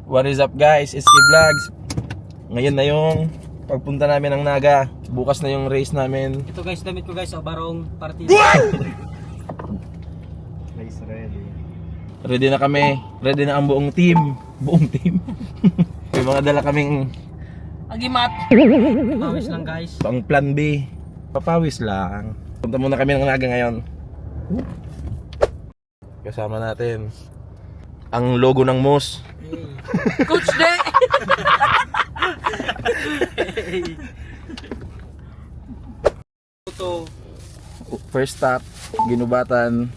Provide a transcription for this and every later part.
What is up guys, SK Vlogs. Ngayon na yung pagpunta namin ng Naga. Bukas na yung race namin. Ito guys, damit ko guys, barong partida. Race ready. Ready na kami. Ready na ang buong team. Buong team. May mga dala kaming Agimat. Pawis lang guys. pang plan B. Papawis lang. Punta muna kami ng Naga ngayon. Kasama natin ang logo ng Moose. Coach De! Ito. First stop, Ginubatan,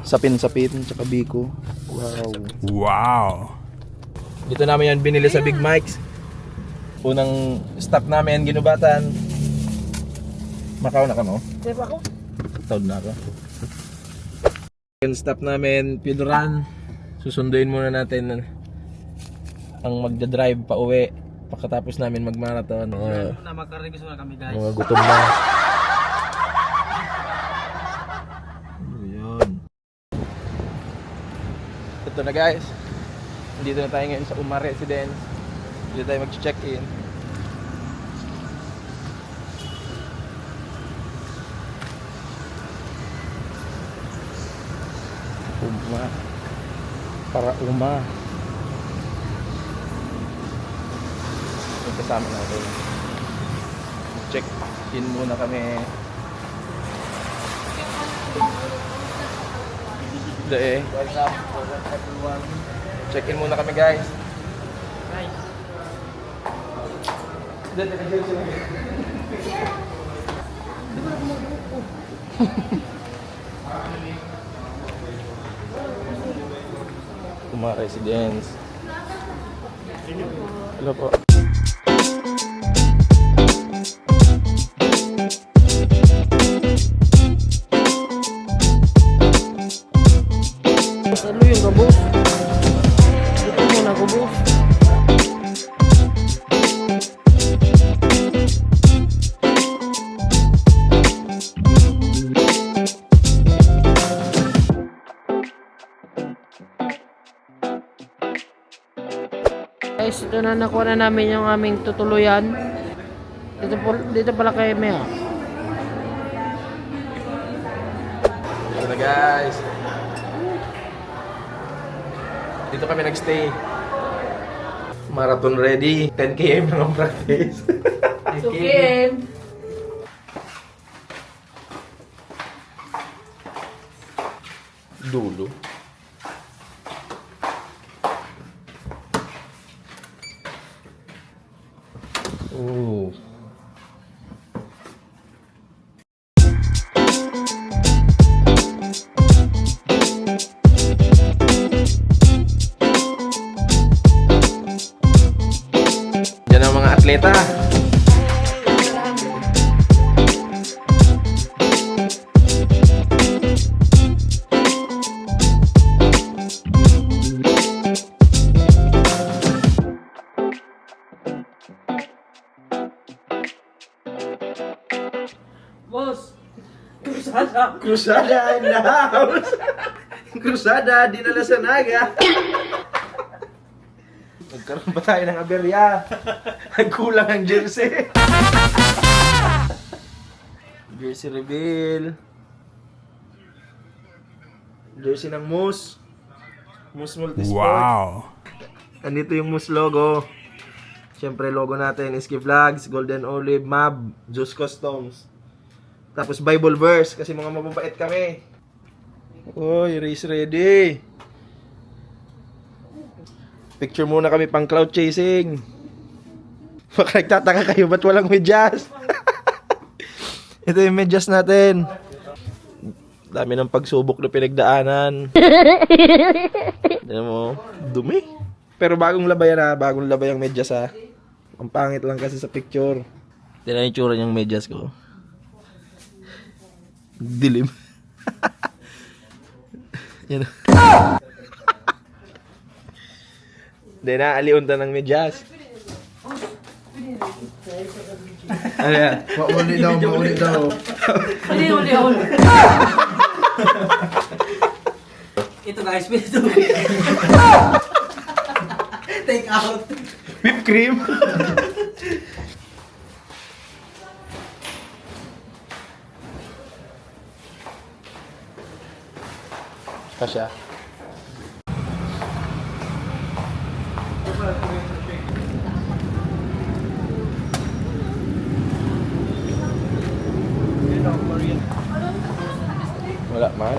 Sapin-Sapin, tsaka Biko. Wow. Dito namin yan binili sa Big Mike's. Unang stop namin, Ginubatan. Macau na ka, no? Diba ako? Taon na ako. Second stop namin, Pidoran. Susunduin muna natin ang magdadrive pa uwi pagkatapos namin mag-marathon. Na magka-review na kami guys. Mga gutom na. Yun. Ito na guys. Dito na tayo ngayon sa Uma Residence. Dito tayo mag-check-in. Uma. Para Uma. Yung kasama natin. Check in muna kami. Dahil what's up everyone? Check in muna kami guys. Guys. Uma Residence. Hello po. Ano yung gabos? Ito muna gabos. Guys, ito na nakuha na namin yung aming tutuluyan. Dito pala kay Mea. Ito na guys. Dito kami nagstay. Marathon ready. 10 km na ng practice. Sukin! Dulo. Oh. Yan ang mga atleta. Boss! Krusada! Krusada in the house. Krusada, dinala sa Naga. Nagkaroon ba tayo ng aberya? Nagkulang ang jersey. Jersey reveal. Jersey ng Moose. Moose Multisport. Wow. Andito yung Moose logo. Siyempre logo natin, SK Vlogs, Golden Olive, Mab, Juice Customs. Tapos Bible verse kasi mga mababait kami. Oy, race ready. Picture muna kami pang cloud chasing. Baka nagtataka kayo ba't walang medyas? Ito yung medyas natin. Dami ng pagsubok na pinagdaanan. Tignan mo, dumi. Pero bagong labay na, bagong labay ang medyas ha. Ang pangit lang kasi sa picture. Tignan yung tsura niyang medyas ko. Dilim. Yan. Hindi na, aliunta ng medyas. Ano yan? Mauli daw, mauli daw. Uli. Ito guys, ito. Take out. Whipped cream. Kasya. Wala man.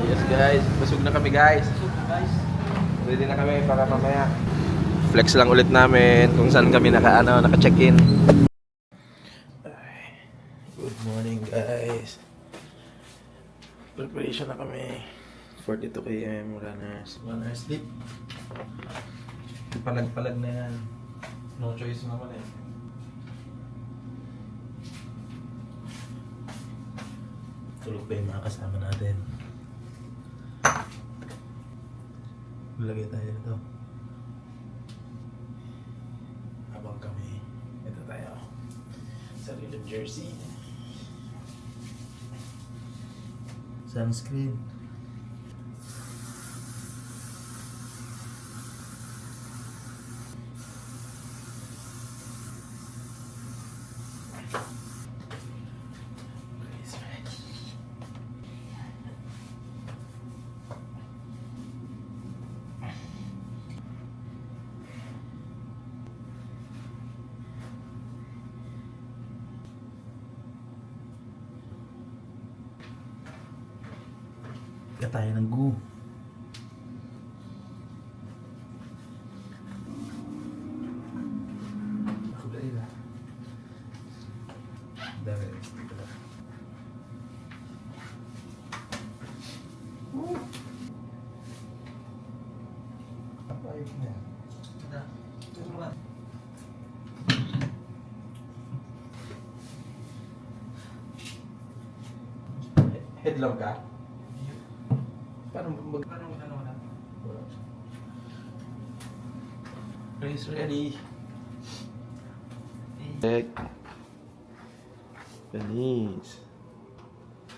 Yes guys, busog na kami guys. Ready na kami para mamaya. Flex lang ulit namin kung saan kami naka-check-in. Good morning guys. Preparation na kami. 42 km runners. 1 hour sleep. Palag-palag na yan. No choice naman eh. Tulog pa yung mga kasama natin. Lagay tayo dito. Habang kami, ito tayo. Sariling jersey. Sunscreen. Tayo ng goo. Headlock ka? Paano wala? Race ready. Check. Feliz.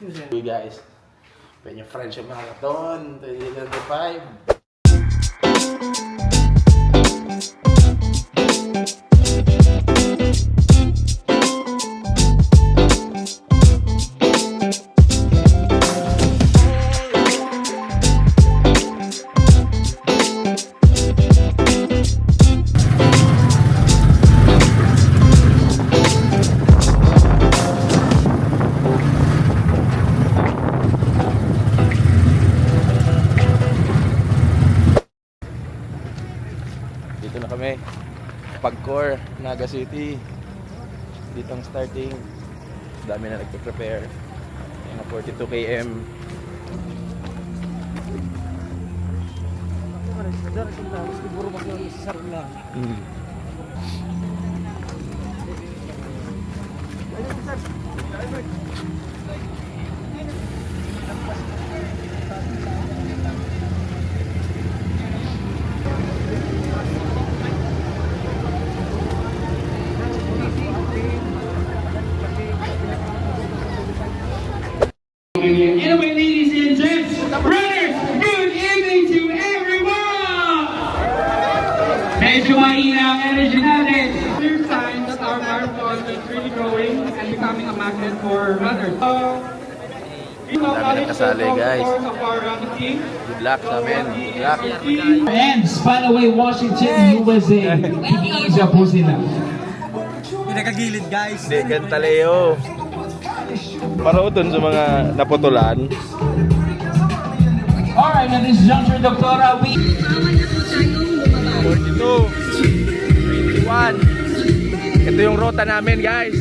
Hey guys. Peña Friendship Marathon 2025. Dito na kami. Pagcor, Naga City. Dito ang starting. Dami na nagpe-prepare. Yan na 42 km. Anyway, ladies and gents, runners, good evening to everyone! Medyo mahina ang energy natin. Clear signs that our marathon is really growing and becoming a magnet for runners. Dami na kasali, guys. Good luck sa amin. Good luck. And Spanaway, Washington, USA. Isa po sila. Pinakagilid guys. Degan Taleo. Para uton sa mga naputulan. Alright, at this juncture, Doktora, we... 42, 21. Ito yung rota namin, guys.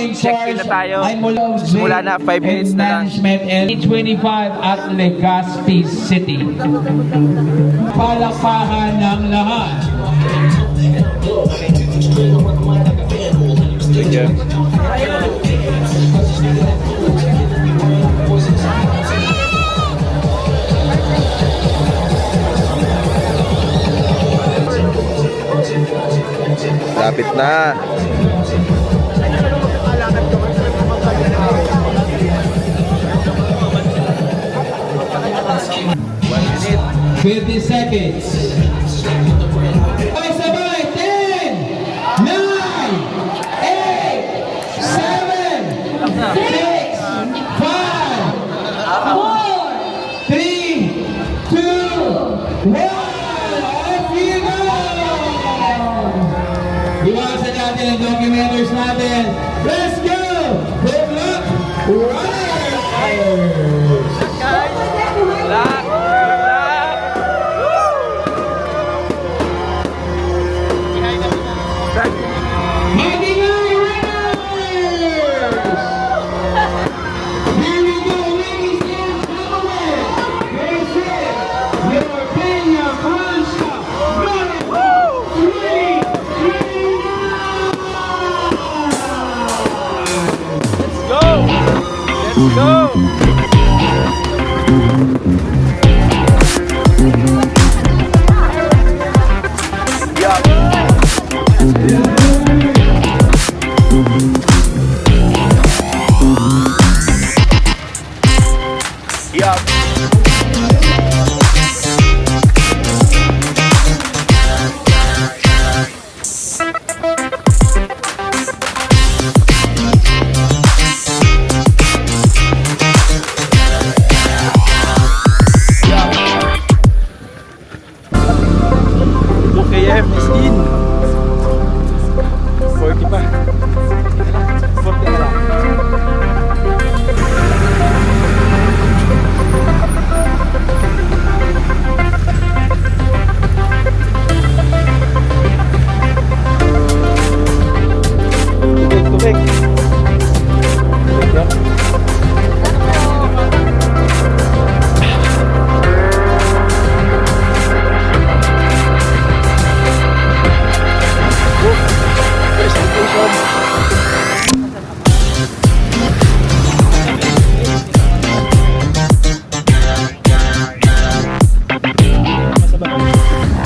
in Check-in charge na tayo. ay mula Simula na, 5 minutes na lang. Management and 25 at Legazpi City. Palakpakan ng lahat. Lapit na. One minute. 50 seconds. Sabay-sabay. 10, 9, 8, 7, 6, 5, 4, 3, 2, 1. Off you go! Iwasan natin ang documenters natin. Let's go! Good luck! Runners! Lock! Magingay Runners! Here we go, ladies and gentlemen! This is your Peña Concha Marathon 339! Go! Let's go! KM is in. 40 pa. 40 na lang. Tubig. Tubig yan.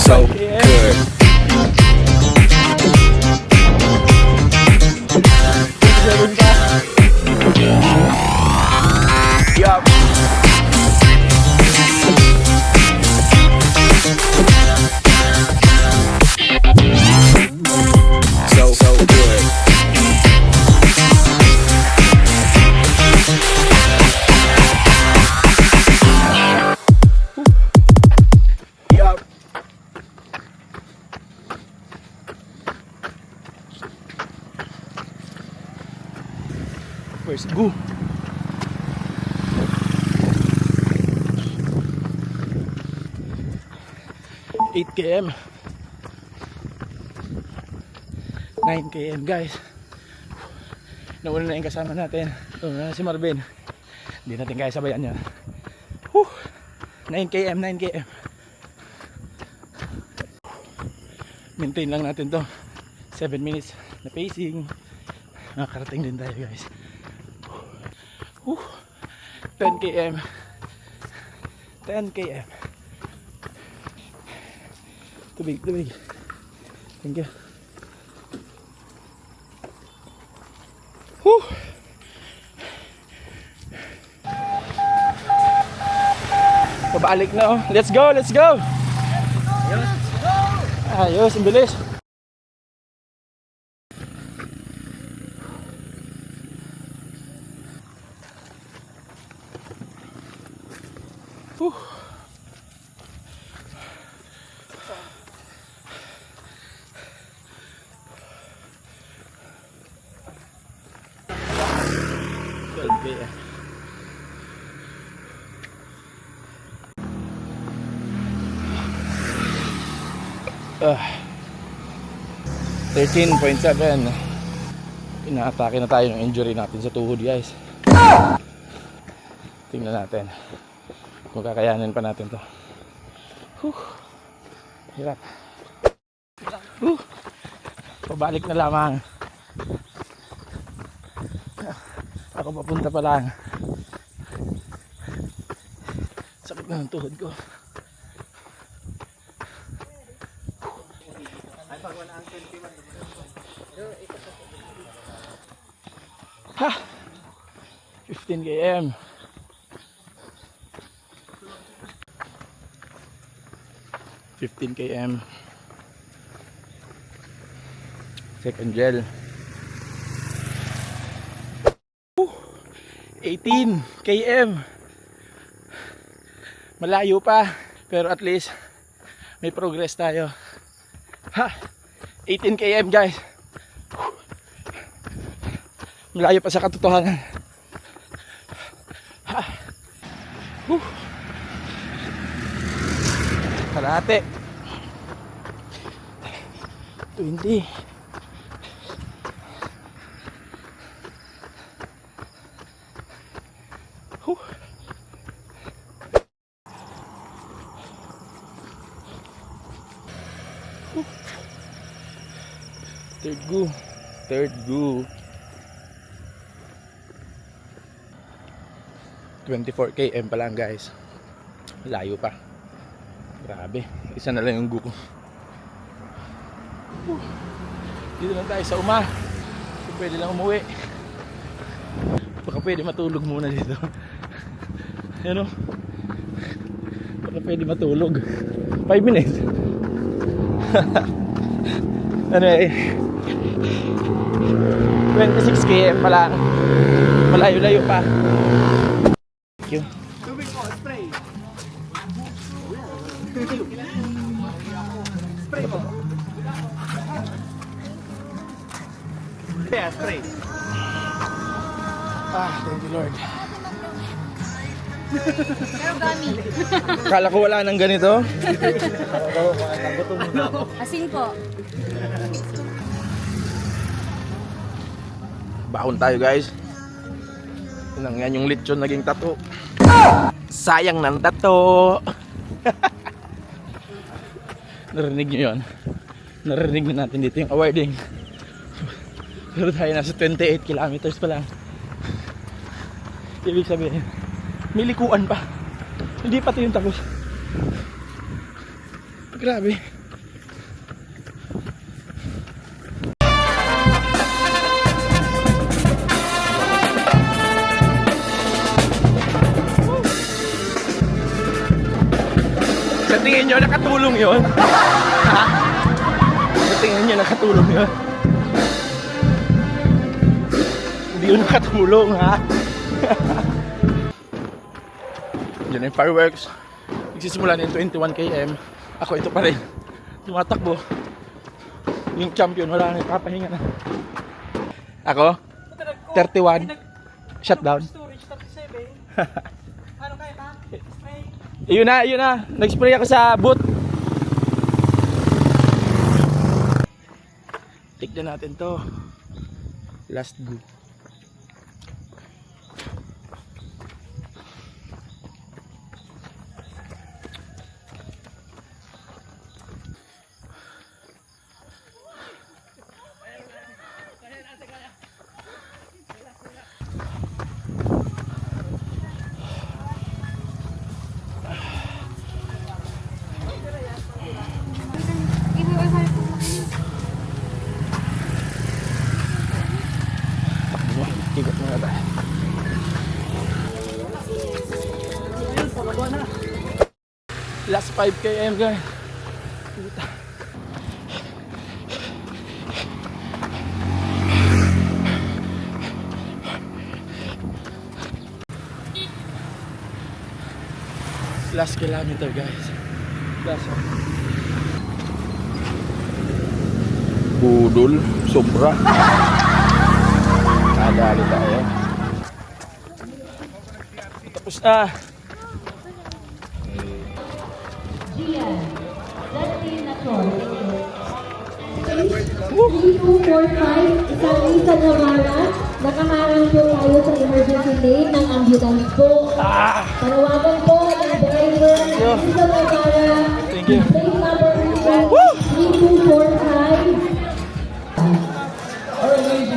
So good. Yup. So good. Yup. First go. Eight km. 9 km guys. Nauna na yung kasama natin. Nauna na si Marvin. Hindi natin kaya sabayan niya. 9 km, 9 km. Maintain lang natin to. 7 minutes na pacing. Nakakarating din tayo guys. 10 km. 10 km. Tubig, tubig. Thank you. Pabalik na oh. Let's go, let's go. Ayos, ang bilis. Okay. 13.7 Inaatake na tayo ng injury natin sa tuhod, guys. Tingnan natin kung kakayanin pa natin to. Hirap. Pabalik na lamang. Ako papunta pa lang. Sakit na ng tuhod ko. Ha! 15 km. Second gel. 18 km. Malayo pa, pero at least may progress tayo. Ha! 18 km, guys. Malayo pa sa katotohanan. Ha! Kalahati. 20. Third go. 24 km pa lang, guys. Layo pa. Grabe. Isa na lang yung go ko. Dito lang tayo sa uma. So, pwede lang umuwi. Baka pwede matulog muna dito. Ano? Baka pwede matulog. 5 minutes. Ano eh, 26 km pa lang. Malayo-layo pa. Thank you. Tubig ko, spray. Spray mo. Kaya, spray. Thank you, Lord. Pero gami. Kala ko wala nang ganito. Asin po. Baon tayo, guys. Yan yung lechon naging tato. Sayang ng tato. Narinig nyo yun? Narinig na natin dito yung awarding. Pero tayo nasa 28 kilometers pa lang. Ibig sabihin, may likuan pa. Hindi pa ito yung tapos. Grabe. Sa tingin nyo, nakatulong yun? Ha? Sa tingin nyo, nakatulong yun? Hindi yun nakatulong, ha? Yan yung fireworks. Nagsisimula na yung 21 km. Ako ito pa rin. Tumatakbo. Yung champion, wala na, papahinga na. Ako? 31. Shutdown. Storage 37. Ano kaya ba? Spray. Yun na. Nag-spray ako sa boot. Tignan natin to. Last go. Ikot muna tayo. Last 5 km, guys. Puta. Last kilometer, guys. Last one. Budol, sobra. Nadali tayo. Tapos na. 3245, isang Lisa Navarra. Nakaharang po tayo sa emergency lane ng ambulance po. Panawagan po ng driver Lisa Navarra. Thank you. Plate number 3245.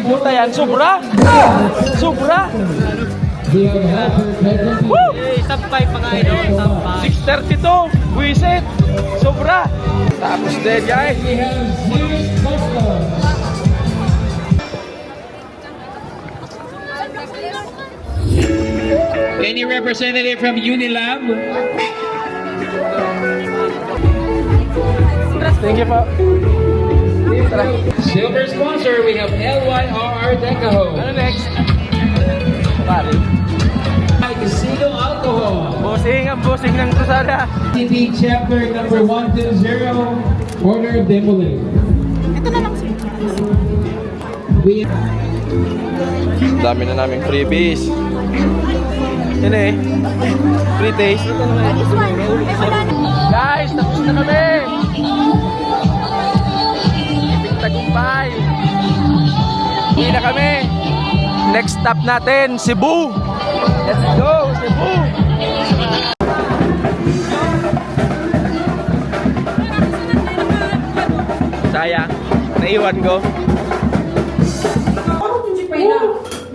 Puta yan, sobra! Sobra! Sampay pa nga ito. Sampay. 6:32! Buisit! Sobra! Tapos din, guys! Any representative from Unilab? Thank you po. Silver sponsor, we have LYRR Decaho. Ano next? Pare. Casino Alcohol. Bossing, ang bossing ng Kusada. CT chapter number 120, corner of Demolay. We Dami na naming freebies. Yan eh. Free taste. Guys, tapos na kami. Ibig tagumpay. Uwi na kami. Next stop natin, Cebu. Let's go, Cebu. Sayang, naiwan ko.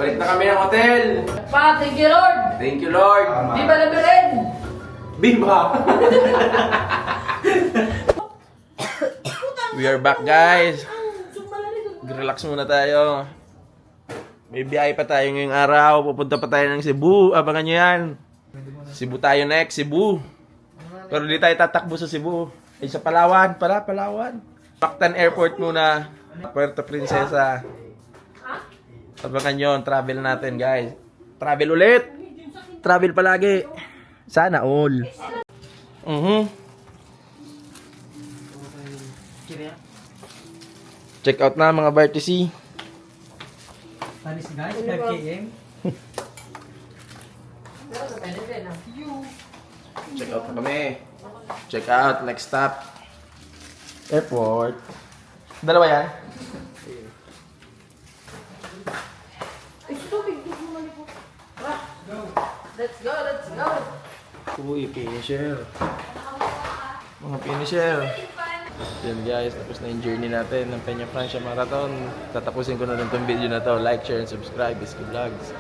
Balik na kami ng hotel. Pa, thank you Lord! Thank you, Lord. Di ba nabirin? Biba! We are back, guys. Relax muna tayo. May biyahe pa tayo ngayong araw. Pupunta pa tayo ng Cebu. Abangan nyo yan. Cebu tayo next, Cebu. Pero di tayo tatakbo sa Cebu. Ay, sa Palawan. Palawan. Mactan Airport muna. Puerto Princesa. Abangan nyo ang travel natin, guys. Travel ulit. Travel palagi. Sana all. Check out na mga Bartisi. Tanis guys, 5 km. Check out na kami. Check out. Next stop. Airport. Dalawa yan? Let's go! Uy, finisher. Mga finisher. Yan guys, tapos na yung journey natin ng Peña Francia Marathon. Tatapusin ko na lang itong video na to. Like, share, and subscribe. Iski Vlogs.